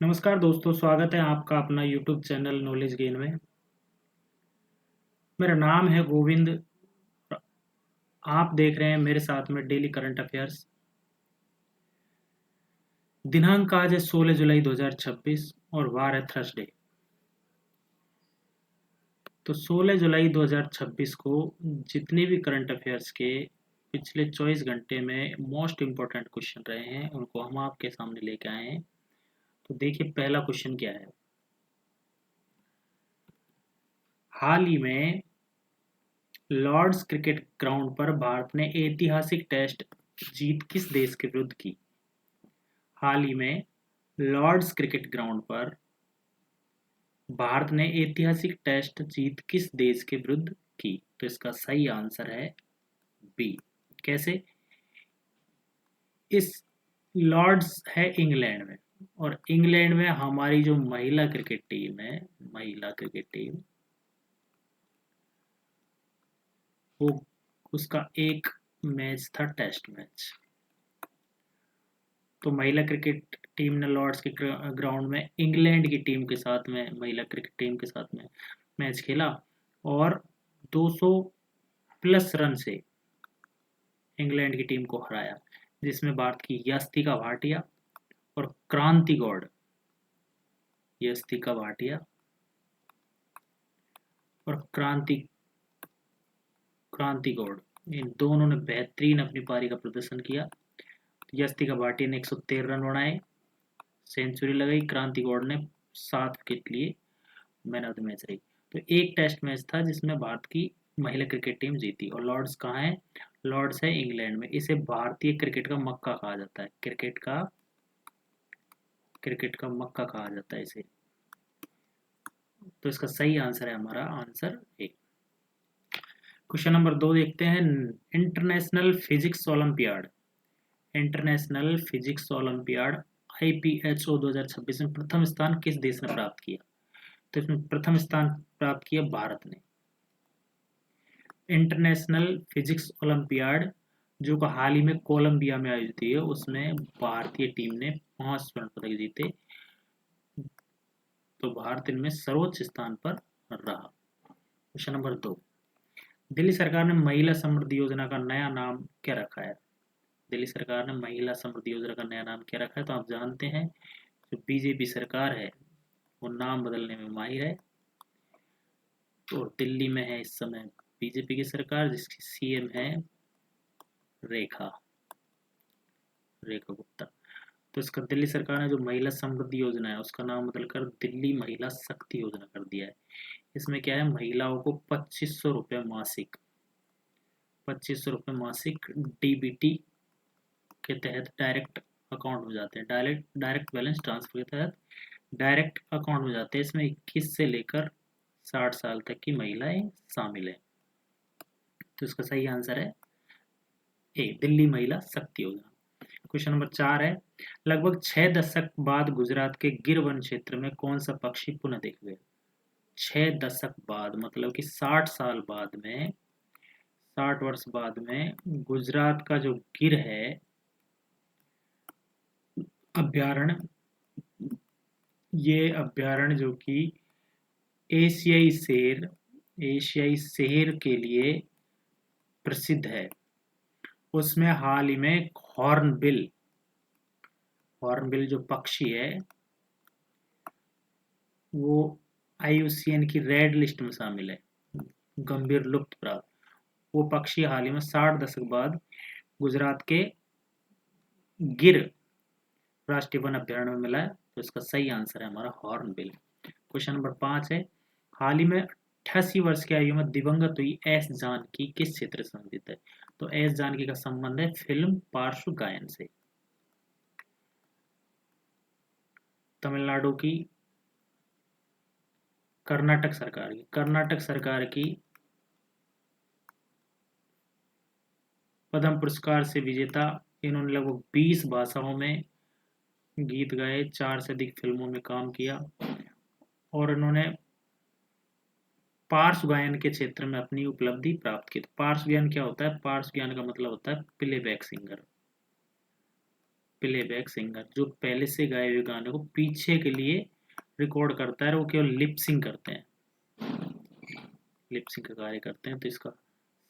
नमस्कार दोस्तों, स्वागत है आपका अपना यूट्यूब चैनल नॉलेज गेन में। मेरा नाम है गोविंद। आप देख रहे हैं मेरे साथ में डेली करंट अफेयर्स। दिनांक आज है 16 जुलाई 2026 और वार है थर्सडे। तो 16 जुलाई 2026 को जितने भी करंट अफेयर्स के पिछले 24 घंटे में मोस्ट इम्पोर्टेंट क्वेश्चन रहे हैं उनको हम आपके सामने लेके आए हैं। तो देखिए पहला क्वेश्चन क्या है। हाल ही में लॉर्ड्स क्रिकेट ग्राउंड पर भारत ने ऐतिहासिक टेस्ट जीत किस देश के विरुद्ध की। हाल ही में लॉर्ड्स क्रिकेट ग्राउंड पर भारत ने ऐतिहासिक टेस्ट जीत किस देश के विरुद्ध की। तो इसका सही आंसर है बी। कैसे? इस लॉर्ड्स है इंग्लैंड में, और इंग्लैंड में हमारी जो महिला क्रिकेट टीम है, महिला क्रिकेट टीम, वो उसका एक मैच था टेस्ट मैच। तो महिला क्रिकेट टीम ने लॉर्ड्स के ग्राउंड में इंग्लैंड की टीम के साथ में, महिला क्रिकेट टीम के साथ में मैच खेला और 200 प्लस रन से इंग्लैंड की टीम को हराया, जिसमें भारत की यस्तिका भाटिया और क्रांति गौड़, यस्तिका भाटिया और क्रांति गौड़, इन दोनों ने बेहतरीन अपनी पारी का प्रदर्शन किया। यस्तिका भाटिया ने 113 रन बनाए, सेंचुरी लगाई। क्रांति गौड़ ने 7 विकेट लिए, मैन ऑफ द मैच रही। तो एक टेस्ट मैच था जिसमें भारत की महिला क्रिकेट टीम जीती। और लॉर्ड्स कहाँ है? लॉर्ड्स है इंग्लैंड में। इसे भारतीय क्रिकेट का मक्का कहा जाता है। क्रिकेट का मक्का कहा जाता है इसे। तो इसका सही आंसर है हमारा आंसर ए। क्वेश्चन नंबर 2 देखते हैं। International physics olympiad, international physics olympiad IPHO 2026 में प्रथम स्थान किस देश ने प्राप्त किया। तो इसमें प्रथम स्थान प्राप्त किया भारत ने। इंटरनेशनल फिजिक्स ओलंपियाड जो का हाल ही में कोलंबिया में आयोजित हुई है, उसमें भारतीय टीम ने 5 स्वर्ण पदक जीते। तो भारत इनमें सर्वोच्च स्थान पर रहा। क्वेश्चन नंबर 2, दिल्ली सरकार ने महिला समृद्धि योजना का नया नाम क्या रखा है। दिल्ली सरकार ने महिला समृद्धि योजना का नया नाम क्या रखा है। तो आप जानते हैं जो बीजेपी सरकार है वो नाम बदलने में माहिर है। तो दिल्ली में है इस समय बीजेपी की सरकार, जिसकी CM है रेखा गुप्ता। तो इसका दिल्ली सरकार ने जो महिला समृद्धि योजना है उसका नाम बदलकर दिल्ली महिला शक्ति योजना कर दिया है। इसमें क्या है, महिलाओं को 2500 रुपये मासिक, 2500 रुपये मासिक DBT के तहत डायरेक्ट अकाउंट में जाते हैं। डायरेक्ट बैलेंस ट्रांसफर के तहत डायरेक्ट अकाउंट में जाते हैं। इसमें 21 से लेकर 60 साल तक की महिलाएं शामिल हैं। तो इसका सही आंसर है ए, दिल्ली महिला शक्ति योजना। क्वेश्चन नंबर 4 है। लगभग 6 दशक बाद गुजरात के गिर वन क्षेत्र में कौन सा पक्षी पुनः देखा गया। 6 दशक बाद मतलब कि 60 साल बाद में, 60 वर्ष बाद में गुजरात का जो गिर है अभ्यारण्य, ये अभ्यारण्य जो कि एशियाई शेर के लिए प्रसिद्ध है, उसमें हाल ही में हॉर्नबिल जो पक्षी है वो IUCN की रेड लिस्ट में शामिल है, गंभीर लुप्त प्राप्त। वो पक्षी हाल ही में 60 दशक बाद गुजरात के गिर राष्ट्रीय वन अभ्यारण्य में मिला है। तो इसका सही आंसर है हमारा हॉर्नबिल। क्वेश्चन नंबर 5 है। हाल ही में 88 वर्ष की आयु में दिवंगत हुई S जानकी किस क्षेत्र से संबंधित है। तो S जानकी का संबंध है फिल्म पार्श्व गायन से। तमिलनाडु की कर्नाटक सरकार की पद्म पुरस्कार से विजेता, इन्होंने लगभग 20 भाषाओं में गीत गाए, 4 से अधिक फिल्मों में काम किया और इन्होंने पार्श्व गायन के क्षेत्र में अपनी उपलब्धि प्राप्त की। तो पार्श्व गायन क्या होता है? पार्श्व गायन का मतलब होता है प्लेबैक सिंगर। प्लेबैक सिंगर, जो पहले से गाए हुए गाने को पीछे के लिए रिकॉर्ड करता है, वो केवल लिपसिंग करते हैं, लिपसिंग का कार्य करते हैं। तो इसका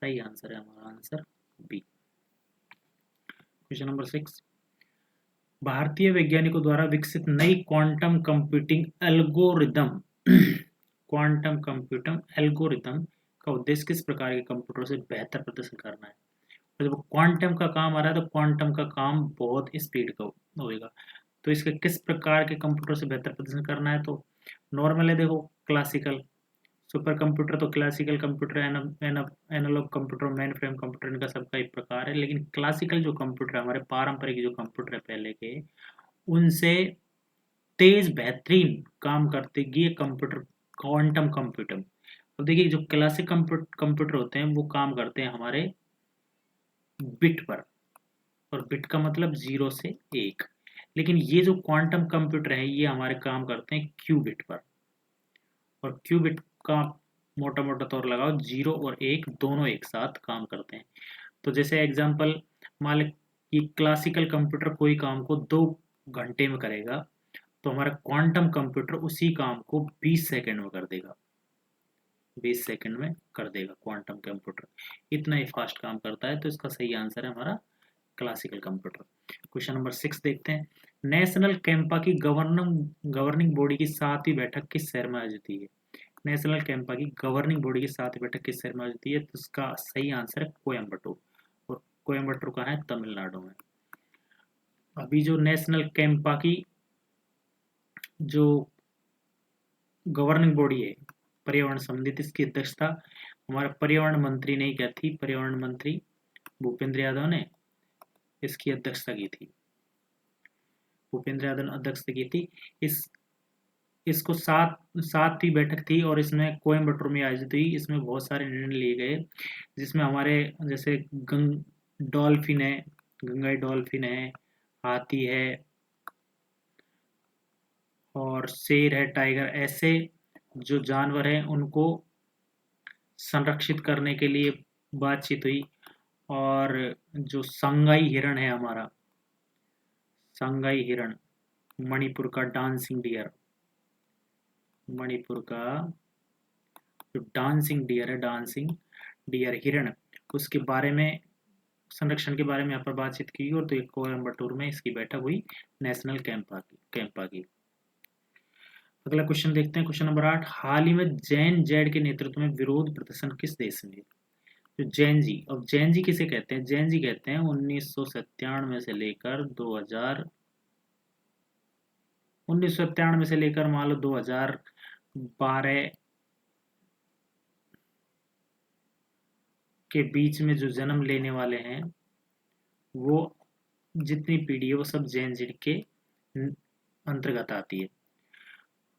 सही आंसर है हमारा आंसर बी। क्वेश्चन नंबर 6, भारतीय वैज्ञानिकों द्वारा विकसित नई quantum computing algorithm quantum computing algorithm का उद्देश्य किस प्रकार के कंप्यूटर से बेहतर प्रदर्शन करना है। तो जब क्वांटम का काम आ रहा है तो क्वांटम का काम बहुत स्पीड का होगा, तो इसके किस प्रकार के कंप्यूटर से बेहतर प्रदर्शन करना है। तो नॉर्मल है, देखो क्लासिकल, सुपर कंप्यूटर तो classical computer, analogue computer, mainframe computer, इनका सबका एक प्रकार है। लेकिन क्लासिकल जो कंप्यूटर है, हमारे पारंपरिक जो कंप्यूटर है पहले के, उनसे तेज बेहतरीन काम करते ये कंप्यूटर क्वांटम कंप्यूटर। अब देखिए जो क्लासिक कंप्यूटर होते हैं वो काम करते हैं हमारे बिट पर, और बिट का मतलब 0 से 1। लेकिन ये जो क्वांटम कंप्यूटर है ये हमारे काम करते हैं क्यूबिट पर, और क्यूबिट का मोटा मोटा तौर लगाओ 0 और 1 दोनों एक साथ काम करते हैं। तो जैसे एग्जांपल मान लें कि क्लासिकल कंप्यूटर कोई काम को 2 घंटे में करेगा, तो हमारा क्वांटम कंप्यूटर उसी काम को 20 सेकंड में कर देगा, 20 सेकंड में कर देगा क्वांटम कंप्यूटर, इतना ही फास्ट काम करता है। तो इसका सही आंसर है हमारा क्लासिकल कंप्यूटर। क्वेश्चन नंबर 6 देखते हैं, नेशनल कैंपा की गवर्निंग बॉडी की 7वीं बैठक किस शहर में आयोजित हुई है। नेशनल कैंपा की गवर्निंग बॉडी की 7वीं बैठक किस शहर में आयोजित हुई है। तो इसका सही आंसर है कोयम्बटूर, और कोयम्बटूर कहाँ है, तमिलनाडु में। अभी जो नेशनल कैंपा की जो गवर्निंग बॉडी है पर्यावरण संबंधित, इसकी अध्यक्षता हमारा पर्यावरण मंत्री ने क्या थी, पर्यावरण मंत्री भूपेंद्र यादव ने इसकी अध्यक्षता की थी, भूपेंद्र यादव ने अध्यक्षता की थी। इसको सातवीं बैठक थी और इसमें कोयम्बटूर में आयोजित हुई। इसमें बहुत सारे निर्णय लिए गए, जिसमें हमारे जैसे डॉल्फिन है, गंगाई डॉल्फिन है, हाथी है और शेर है, टाइगर, ऐसे जो जानवर हैं उनको संरक्षित करने के लिए बातचीत हुई। और जो संगाई हिरण है हमारा, संगाई हिरण, मणिपुर का डांसिंग डियर, मणिपुर का जो डांसिंग डियर है, डांसिंग डियर हिरण, उसके बारे में, संरक्षण के बारे में यहाँ पर बातचीत की। और तो कोयम्बटूर में इसकी बैठक हुई नेशनल कैंपा की। अगला क्वेश्चन देखते हैं, क्वेश्चन नंबर 8, हाल ही में जैन जेड के नेतृत्व में विरोध प्रदर्शन किस देश में। जो जैन जी, अब जैन जी किसे कहते हैं, जैन जी कहते हैं 1997 से लेकर 1997 से लेकर मान लो 2012 के बीच में जो जन्म लेने वाले हैं, वो जितनी पीढ़ी है वो सब जैन जी के अंतर्गत आती है।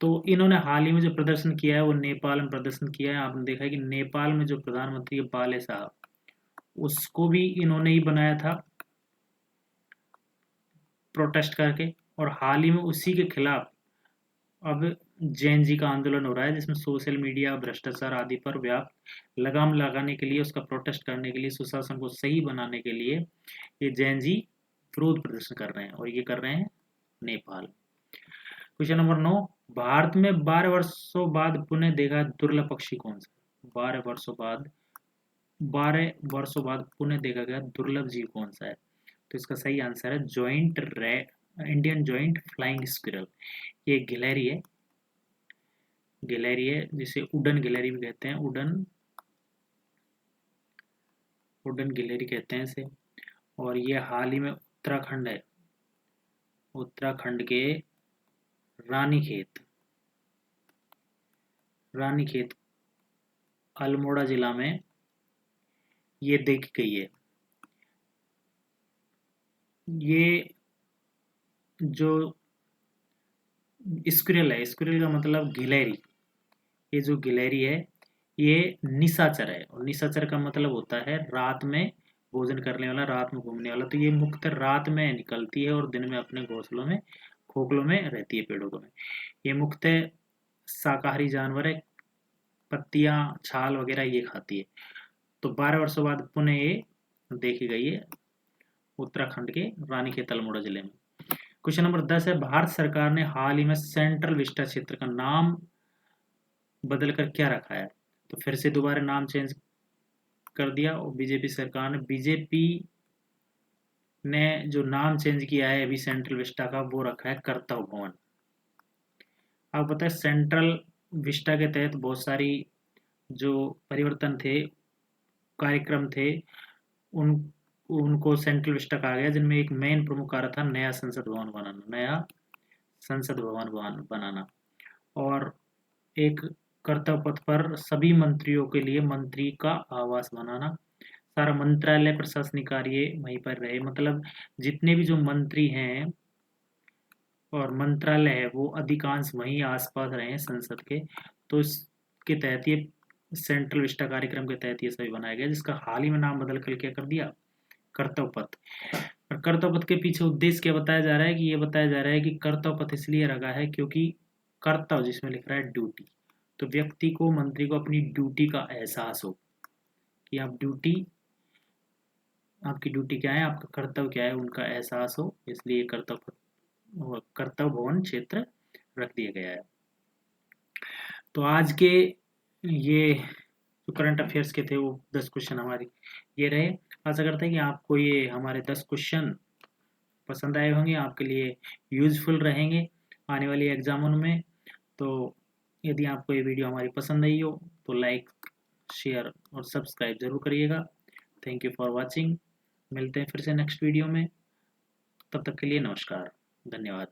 तो इन्होंने हाल ही में जो प्रदर्शन किया है वो नेपाल में प्रदर्शन किया है। आपने देखा है कि नेपाल में जो प्रधानमंत्री है बाले साहब, उसको भी इन्होंने ही बनाया था प्रोटेस्ट करके। और हाल ही में उसी के खिलाफ अब जैन जी का आंदोलन हो रहा है, जिसमें सोशल मीडिया, भ्रष्टाचार आदि पर व्यापक लगाम लगाने के लिए, उसका प्रोटेस्ट करने के लिए, सुशासन को सही बनाने के लिए ये जैन जी विरोध प्रदर्शन कर रहे हैं, और ये कर रहे हैं नेपाल। क्वेश्चन नंबर 9, भारत में 12 वर्षों बाद पुनः देखा दुर्लभ पक्षी कौन सा। 12 वर्षों बाद पुनः देखा गया दुर्लभ जीव कौन सा है। तो इसका सही आंसर है इंडियन जॉइंट फ्लाइंग स्क्विरल। ये गिलहरी है, जिसे उड़न गिलहरी भी कहते हैं, उड़न गिलहरी कहते हैं इसे। और ये हाल ही में उत्तराखंड है, उत्तराखंड के रानीखेत अल्मोड़ा जिला में ये देखी गई है। ये जो स्क्विरल है, स्क्विरल का मतलब गिलहरी, ये जो गिलहरी है ये निशाचर है, और निशाचर का मतलब होता है रात में भोजन करने वाला, रात में घूमने वाला। तो ये मुख्यतः रात में निकलती है और दिन में अपने घोंसलों में, खोखलों में रहती है, पेड़ों में। ये मुख्यतः शाकाहारी जानवर है, पत्तियां, छाल वगैरह ये खाती है। तो 12 वर्षों बाद पुनः ये देखी गई है उत्तराखंड के रानीखेत अल्मोड़ा जिले में। क्वेश्चन नंबर 10 है, भारत सरकार ने हाल ही में सेंट्रल विस्टा क्षेत्र का नाम बदलकर क्या रखा है? तो फिर से दोबारा नाम चेंज कर दिया और बीजेपी सरकार ने, बीजेपी ने जो नाम चेंज किया है अभी सेंट्रल विस्टा का, वो रखा है कर्तव्य भवन। आपको पता है सेंट्रल विस्टा के तहत बहुत सारी जो परिवर्तन थे, कार्यक्रम थे, उनको सेंट्रल विस्टा कहा गया, जिनमें एक मेन प्रमुख कार्य था नया संसद भवन बनाना, और एक कर्तव्य पथ पर सभी मंत्रियों के लिए मंत्री का आवास बनाना। सारा मंत्रालय प्रशासनिक कार्य वहीं पर रहे, मतलब जितने भी जो मंत्री हैं और मंत्रालय है वो अधिकांश वहीं आसपास रहे संसद के। तो इसके तहत ये सेंट्रल विस्टा कार्यक्रम के तहत ये सभी बनाया गया, जिसका हाल ही में नाम बदल कर क्या कर दिया, कर्तव्य पथ। और कर्तव्य पथ के पीछे उद्देश्य क्या बताया जा रहा है, कि ये बताया जा रहा है कि कर्तव्य पथ इसलिए रखा है क्योंकि कर्तव्य जिसमें लिख रहा है ड्यूटी, तो व्यक्ति को, मंत्री को अपनी ड्यूटी का एहसास हो कि आपकी ड्यूटी क्या है, आपका कर्तव्य क्या है, उनका एहसास हो, इसलिए कर्तव्य भवन क्षेत्र रख दिया गया है। तो आज के ये जो करंट अफेयर्स के थे वो 10 क्वेश्चन हमारे ये रहे। आशा करते हैं कि आपको ये हमारे 10 क्वेश्चन पसंद आए होंगे, आपके लिए यूजफुल रहेंगे आने वाली एग्जामों में। तो यदि आपको ये वीडियो हमारी पसंद आई हो तो लाइक, शेयर और सब्सक्राइब जरूर करिएगा। Thank you for watching. मिलते हैं फिर से नेक्स्ट वीडियो में, तब तक के लिए नमस्कार, धन्यवाद।